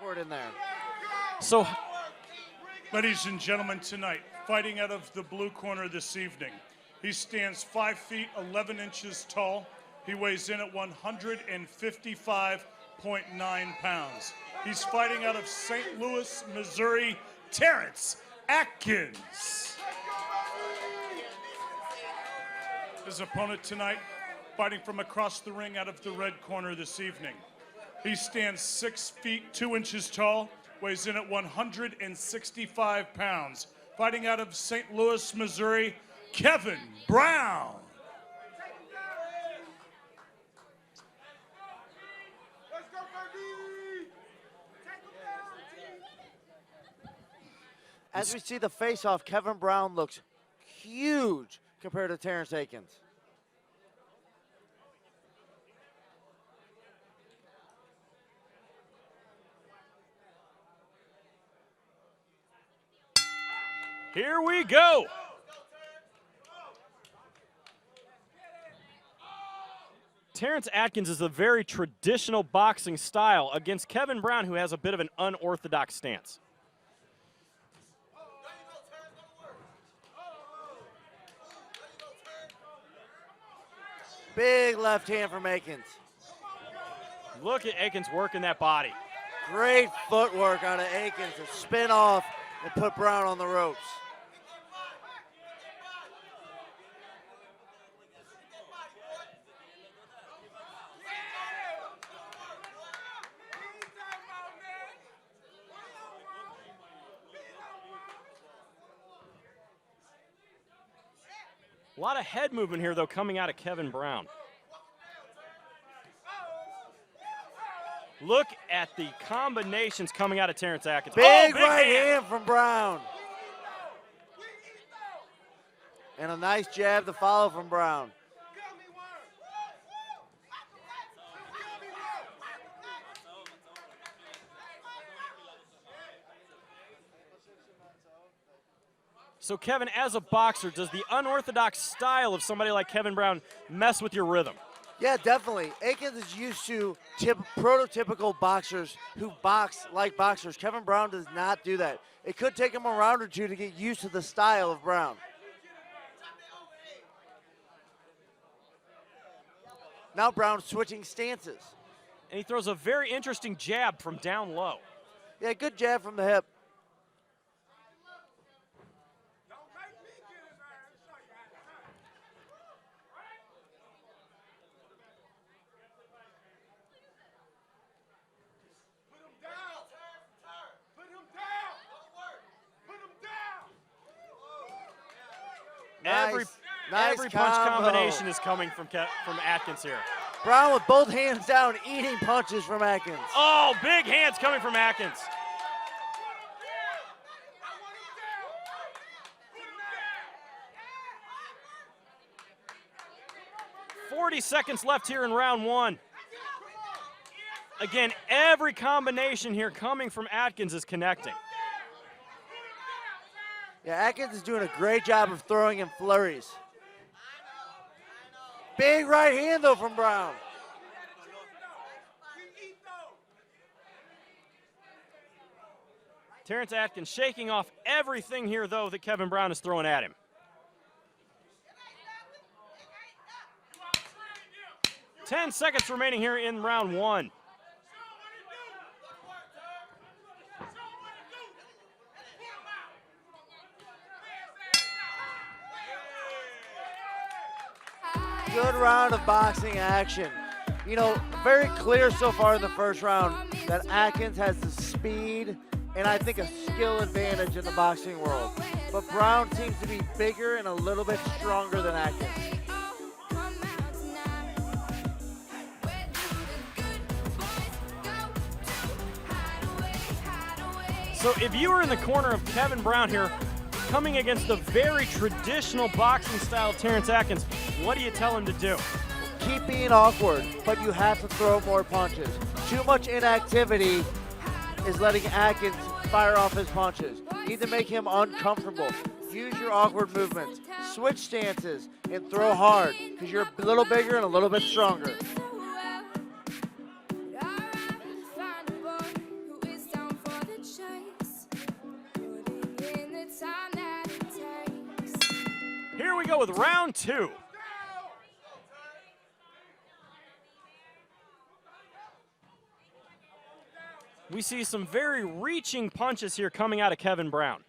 awkward in there. So, ladies and gentlemen, tonight, fighting out of the blue corner this evening, he stands 5 feet 11 inches tall. He weighs in at 155.9 pounds. He's fighting out of St. Louis, Missouri, Terrence Akins. His opponent tonight, fighting from across the ring out of the red corner this evening. He stands 6 feet 2 inches tall, weighs in at 165 pounds. Fighting out of St. Louis, Missouri, Kevin Brown. As we see the face-off, Kevin Brown looks huge compared to Terrence Akins. here we go. Terrence Akins is a very traditional boxing style against Kevin Brown, who has a bit of an unorthodox stance. Big left hand from Akins. Look at Akins working that body. Great footwork out of Akins to spin off and put Brown on the ropes. A lot of head movement here, though, coming out of Kevin Brown. Look at the combinations coming out of Terrence Akins. Big right hand from Brown. And a nice jab to follow from Brown. So, Kevin, as a boxer, does the unorthodox style of somebody like Kevin Brown mess with your rhythm? Yeah, definitely. Akins is used to prototypical boxers who box like boxers. Kevin Brown does not do that. It could take him a round or two to get used to the style of Brown. Now Brown switching stances. And he throws a very interesting jab from down low. Yeah, good jab from the hip. Every punch combination is coming from Akins here. Brown with both hands down, eating punches from Akins. Oh, big hands coming from Akins. "40 seconds left here in round one. Again, every combination here coming from Akins is connecting. Yeah, Akins is doing a great job of throwing in flurries. Big right hand, though, from Brown. Terrence Akins shaking off everything here, though, that Kevin Brown is throwing at him. 10 seconds remaining here in round one. Good round of boxing action. You know, very clear so far in the first round that Akins has the speed and I think a skill advantage in the boxing world. But Brown seems to be bigger and a little bit stronger than Akins. So if you were in the corner of Kevin Brown here, coming against the very traditional boxing style of Terrence Akins, what do you tell him to do? Keep being awkward, but you have to throw more punches. Too much inactivity is letting Akins fire off his punches. You need to make him uncomfortable. Use your awkward movements. Switch stances and throw hard because you're a little bigger and a little bit stronger. we go with round 2. We see some very reaching punches here coming out of Kevin Brown.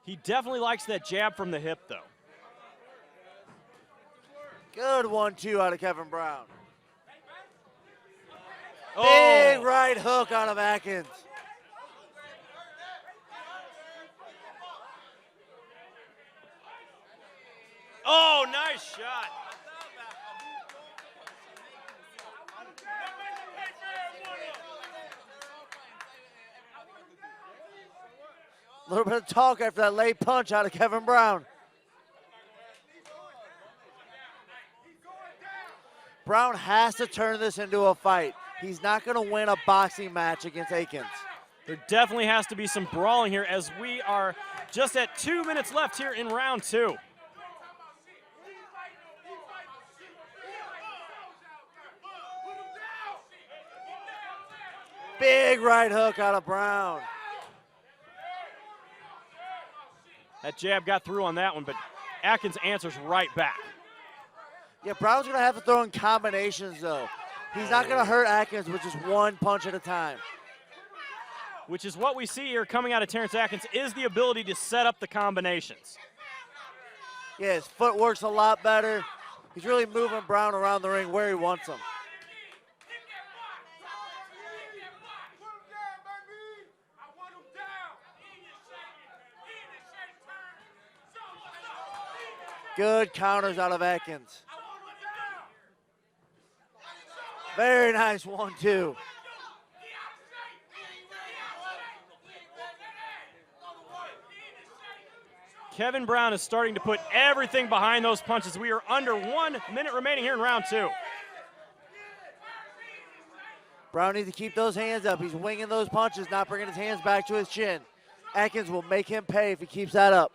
He definitely likes that jab from the hip, though. Good 1-2 out of Kevin Brown. Oh. Big right hook out of Akins. Oh, nice shot. A little bit of talk after that late punch out of Kevin Brown. Brown has to turn this into a fight. He's not going to win a boxing match against Akins. There definitely has to be some brawling here as we are just at 2 minutes left here in round 2. Big right hook out of Brown. That jab got through on that one, but Akins answers right back. Yeah, Brown's going to have to throw in combinations, though. He's not going to hurt Akins with just one punch at a time. Which is what we see here coming out of Terrence Akins, is the ability to set up the combinations. Yeah, his footwork's a lot better. He's really moving Brown around the ring where he wants him. Good counters out of Akins. Very nice 1-2. Kevin Brown is starting to put everything behind those punches. We are under 1 minute remaining here in round 2. Brown needs to keep those hands up. He's winging those punches, not bringing his hands back to his chin. Akins will make him pay if he keeps that up.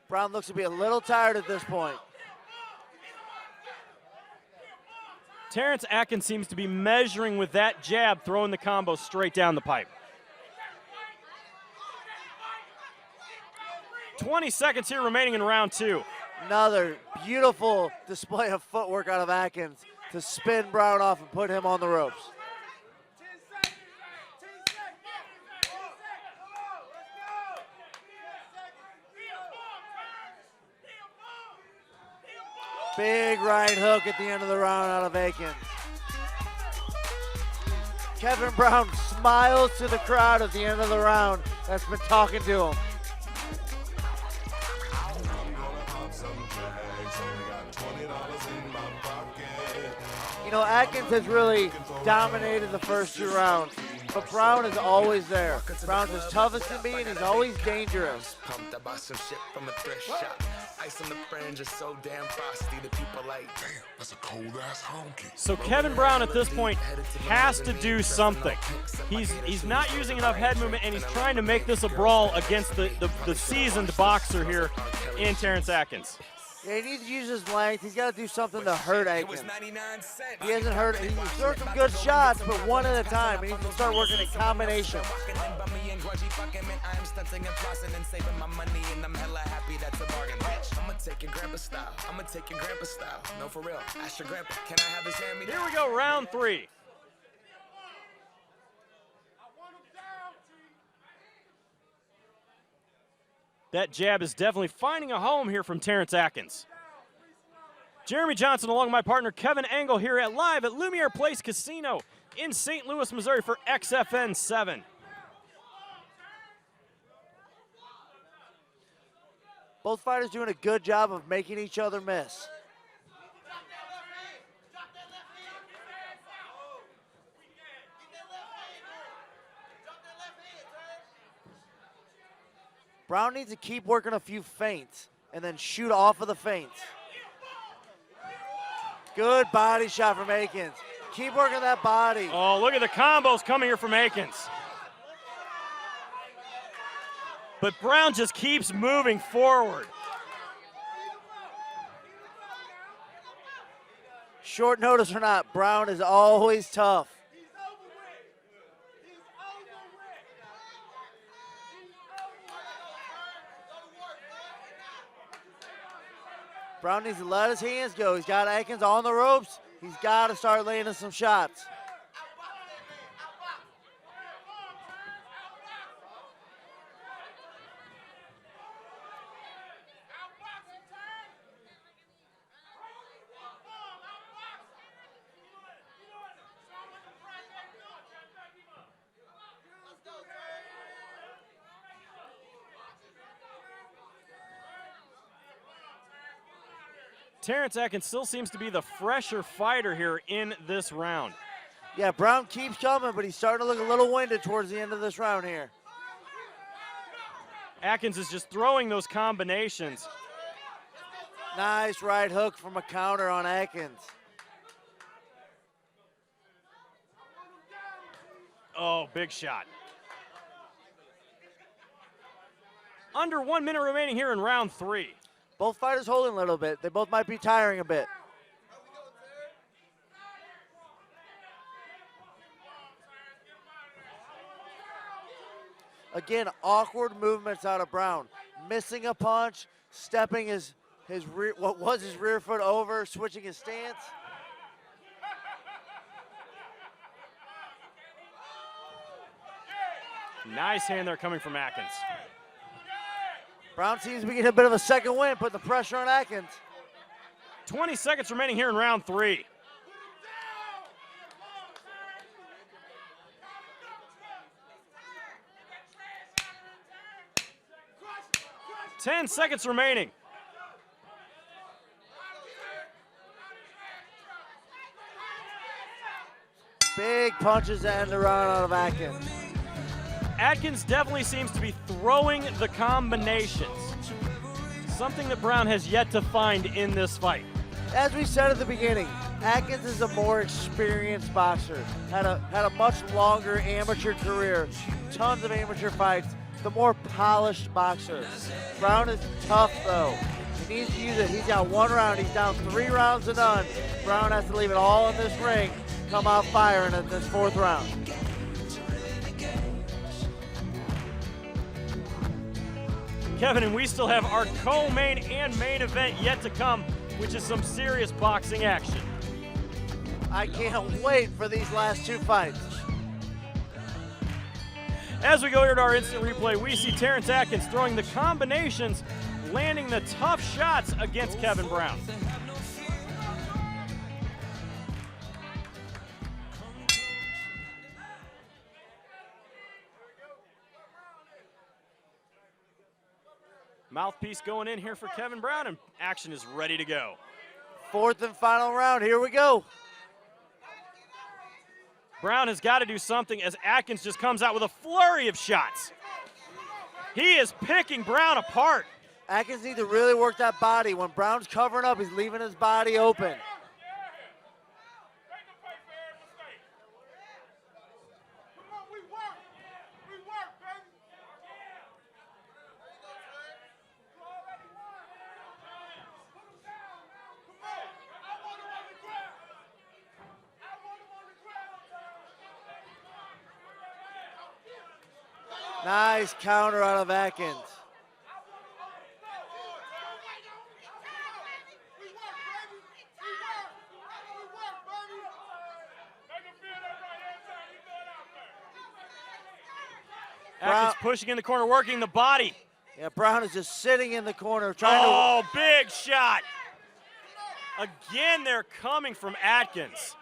Brown looks to be a little tired at this point. Terrence Akins seems to be measuring with that jab, throwing the combo straight down the pipe. 20 seconds here remaining in round 2. Another beautiful display of footwork out of Akins to spin Brown off and put him on the ropes. Big right hook at the end of the round out of Akins. Kevin Brown smiles to the crowd at the end of the round that's been talking to him. You know, Akins has really dominated the first 2 rounds, but Brown is always there. Brown's as tough as can be, and he's always dangerous. Pumped, I bought some shit from a thrift shop. Ice on the fringe is so damn frosty. The people like, damn, that's a cold ass honky. So Kevin Brown at this point has to do something. He's not using enough head movement, and he's trying to make this a brawl against the seasoned boxer here in Terrence Akins. Yeah, he needs to use his length. He's got to do something to hurt Akins. He hasn't hurt. He throws some good shots, but one at a time. He needs to start working a combination. Here we go, round 3. That jab is definitely finding a home here from Terrence Akins. Jeremy Johnson along with my partner Kevin Angle here live at Lumiere Place Casino in St. Louis, Missouri for XFN 7. Both fighters doing a good job of making each other miss. Brown needs to keep working a few feints and then shoot off of the feints. Good body shot from Akins. Keep working that body. Oh, look at the combos coming here from Akins. But Brown just keeps moving forward. Short notice or not, Brown is always tough. Brown needs to let his hands go. He's got Akins on the ropes. He's got to start landing some shots. Terrence Akins still seems to be the fresher fighter here in this round. Yeah, Brown keeps coming, but he's starting to look a little winded towards the end of this round here. Akins is just throwing those combinations. Nice right hook from a counter on Akins. Oh, big shot. Under 1 minute remaining here in round 3. Both fighters holding a little bit. They both might be tiring a bit. Again, awkward movements out of Brown. Missing a punch, stepping his rear, what was his rear foot over, switching his stance. Nice hand there coming from Akins. Brown seems to be getting a bit of a second wind, putting the pressure on Akins. 20 seconds remaining here in round 3. Ten seconds remaining. Big punches to end the round out of Akins. Akins definitely seems to be throwing the combinations. Something that Brown has yet to find in this fight. As we said at the beginning, Akins is a more experienced boxer. Had a much longer amateur career, tons of amateur fights. The more polished boxer. Brown is tough though. He needs to use it. He's got 1 round. He's down 3 rounds to none. Brown has to leave it all in this ring. Come out firing in this 4th round. Kevin, and we still have our co-main and main event yet to come, which is some serious boxing action. I can't wait for these last 2 fights. As we go here to our instant replay, we see Terrence Akins throwing the combinations, landing the tough shots against Kevin Brown. Mouthpiece going in here for Kevin Brown, and action is ready to go. 4th and final round, here we go. Brown has got to do something as Akins just comes out with a flurry of shots. He is picking Brown apart. Akins needs to really work that body. When Brown's covering up, he's leaving his body open. Nice counter out of Akins. Akins pushing in the corner, working the body. Yeah, Brown is just sitting in the corner trying to... Oh, big shot. Again, they're coming from Akins.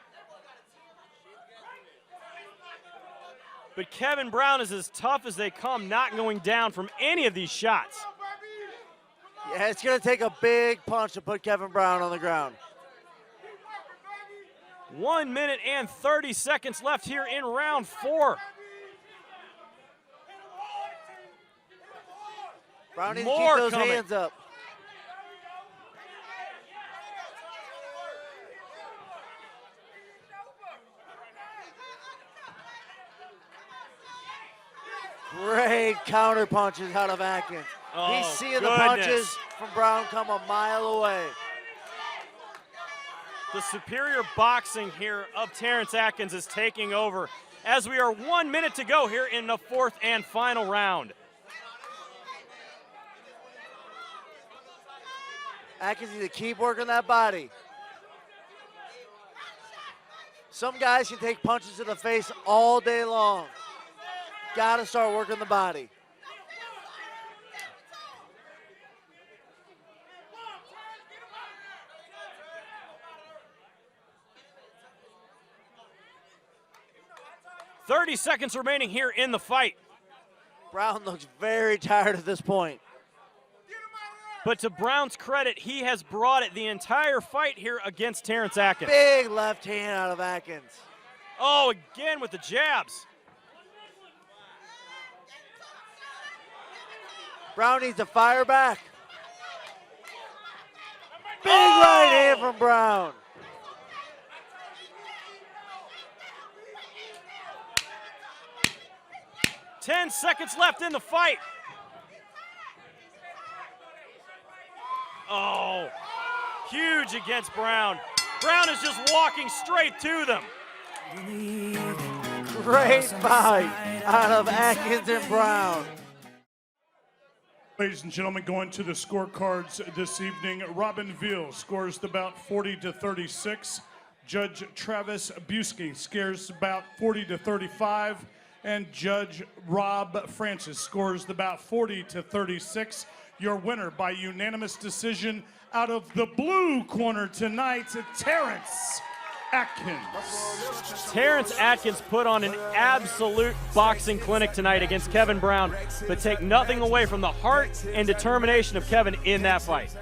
But Kevin Brown is as tough as they come, not going down from any of these shots. Yeah, it's going to take a big punch to put Kevin Brown on the ground. 1 minute and 30 seconds left here in round 4. Brown needs to More keep those coming. hands up. Great counter punches out of Akins. Oh, He's seeing goodness. the punches from Brown come a mile away. The superior boxing here of Terrence Akins is taking over as we are 1 minute to go here in the fourth and final round. Akins needs to keep working that body. Some guys can take punches to the face all day long. Got to start working the body. "30 seconds remaining here in the fight." Brown looks very tired at this point. But to Brown's credit, he has brought it the entire fight here against Terrence Akins. Big left hand out of Akins. Oh, again with the jabs. Brown needs to fire back. Big right hand from Brown. "10 seconds left in the fight." Oh, huge against Brown. Brown is just walking straight to them. Great fight out of Akins and Brown. Ladies and gentlemen, going to the scorecards this evening, Robin Veal scores the bout 40-36. Judge Travis Busky scores about 40-35. And Judge Rob Francis scores the bout 40-36. Your winner by unanimous decision out of the blue corner tonight, Terrence Akins. Terrence Akins put on an absolute boxing clinic tonight against Kevin Brown, but take nothing away from the heart and determination of Kevin in that fight.